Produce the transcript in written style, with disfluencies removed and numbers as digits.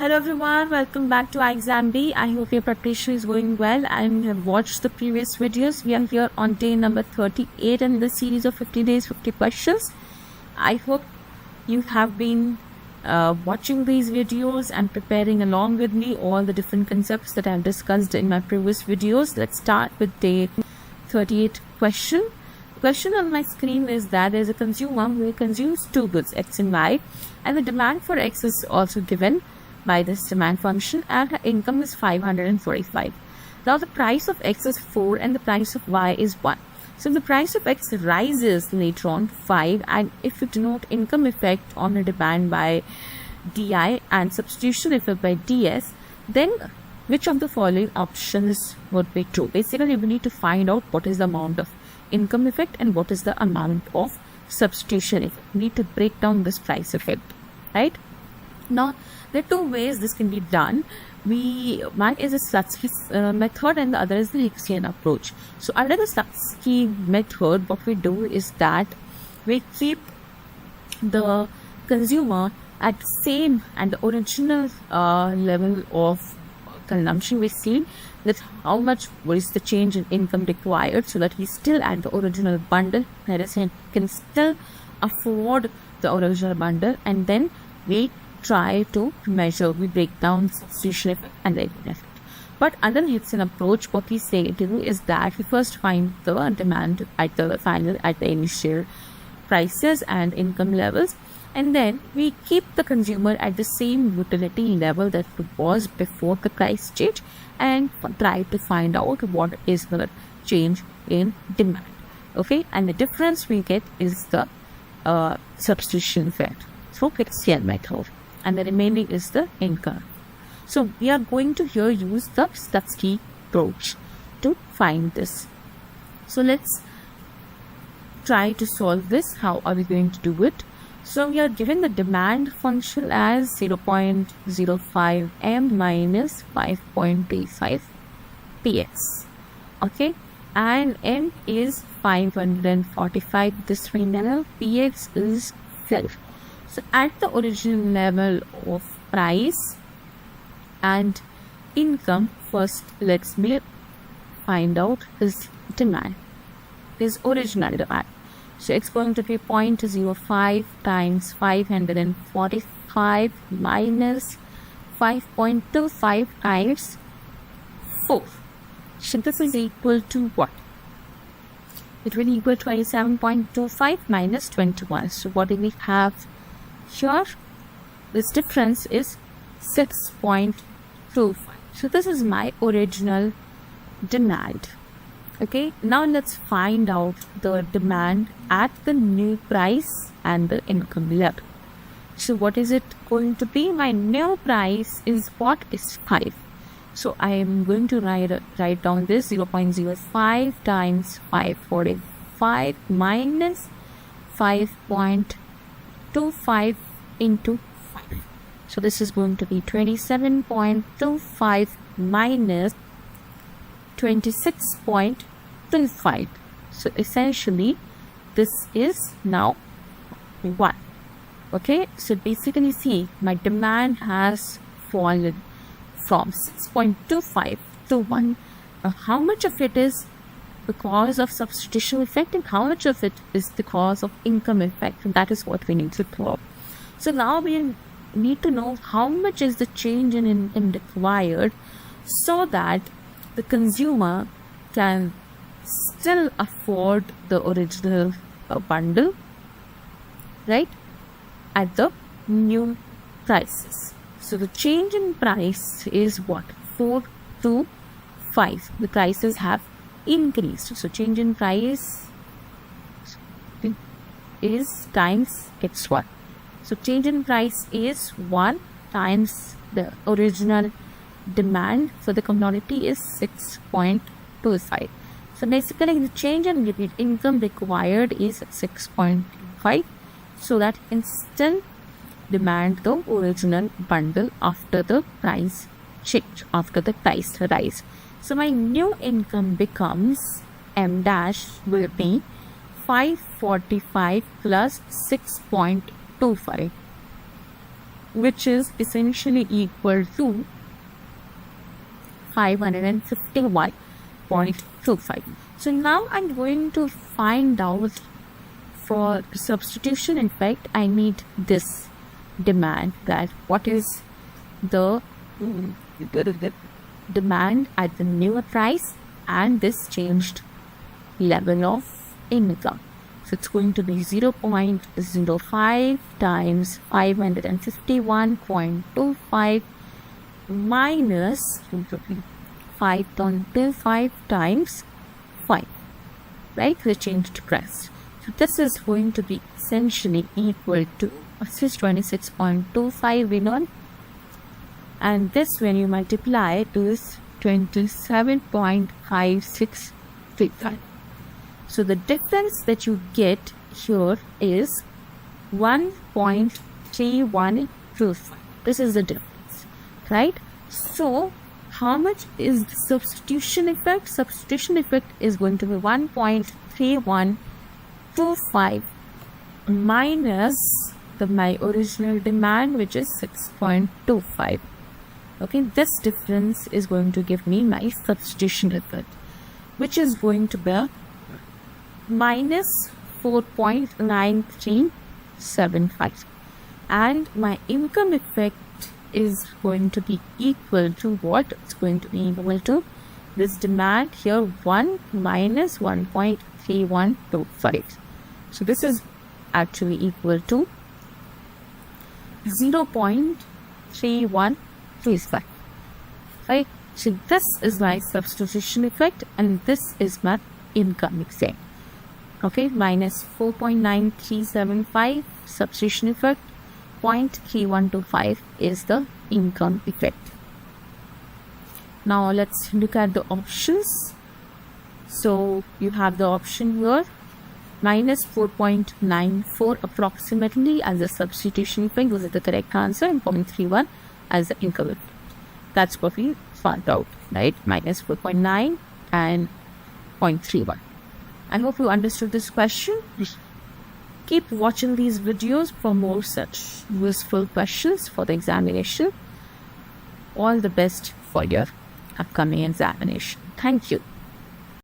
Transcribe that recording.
Hello everyone, welcome back to iExamB. I hope your preparation is going well and you have watched the previous videos. We are here on day number 38 in the series of 50 days, 50 questions. I hope you have been watching these videos and preparing along with me all the different concepts that I have discussed in my previous videos. Let's start with day 38 question. The question on my screen is that there is a consumer who consumes two goods, X and Y, and the demand for X is also given by this demand function, and her income is 545. Now the price of X is 4 and the price of Y is 1. So if the price of X rises later on to 5, and if you denote income effect on the demand by DI and substitution effect by DS, then which of the following options would be true? Basically, we need to find out what is the amount of income effect and what is the amount of substitution effect. We need to break down this price effect, right? Now, there are two ways this can be done. One is a Slutsky method and the other is the Hicksian approach. So under the Slutsky method, what we do is that we keep the consumer at the same and the original level of consumption. We see that how much is the change in income required, so that we still at the original bundle, that is, can still afford the original bundle, and then we try to measure, we break down substitution effect and the income effect. But under the Hicksian approach, what we say to do is that we first find the demand at the final, at the initial prices and income levels, and then we keep the consumer at the same utility level that it was before the price change, and try to find out what is the change in demand. Okay, and the difference we get is the substitution effect through Hicksian method, and the remaining is the income. So we are going to here use the Slutsky approach to find this. So let's try to solve this. How are we going to do it? So we are given the demand function as 0.05 m minus 5.35 px. Okay, and m is 545. This final px is 12. So at the original level of price and income, first let's find out his demand, his original demand. So it's going to be 0.05 times 545 minus 5.25 times 4. So this is equal to what? It will equal 27.25 minus 21. So what do we have here? This difference is 6.25. So this is my original demand. Okay, now let's find out the demand at the new price and the income level. So what is it going to be? My new price is what? Is 5. So I am going to write down this 0.05 times 545 minus 5.25 into 5. So this is going to be 27.25 minus 26.25. So essentially this is now 1. Okay, so basically see, my demand has fallen from 6.25 to 1. How much of it is because of substitution effect and how much of it is because of income effect? And that is what we need to prove. So now we need to know how much is the change in income required, so that the consumer can still afford the original bundle, right, at the new prices. So the change in price is what? 4 to 5. The prices have increased. So change in price is times x1. So change in price is 1 times the original demand for the commodity is 6.25. So basically the change in income required is 6.5, so that you can still demand the original bundle after the price change, after the price rise. So my new income becomes m dash will be 545 plus 6.25. which is essentially equal to 551.25. So now I'm going to find out for substitution effect. I need this demand, that what is the demand at the newer price and this changed level of income. So it's going to be 0.05 times 551.25 minus 5.25 times 5, right? The changed price. So this is going to be essentially equal to 26.25 we learned, and this when you multiply it is 27.5635. So the difference that you get here is 1.3125. This is the difference, right? So how much is the substitution effect? Substitution effect is going to be 1.3125 minus my original demand, which is 6.25. Okay, this difference is going to give me my substitution effect, which is going to be minus 4.9375, and my income effect is going to be equal to what? It's going to be equal to this demand here, 1 minus 1.3125. So this is actually equal to 0.3135, right? So this is my substitution effect and this is my income effect. Okay, minus 4.9375 substitution effect, 0.3125 is the income effect. Now let's look at the options. So you have the option here, minus 4.94 approximately as the substitution effect. This is the correct answer, and 0.31 as the income effect. That's what we found out, right? Minus 4.9 and 0.31. I hope you understood this question. Keep watching these videos for more such useful questions for the examination. All the best for your upcoming examination. Thank you.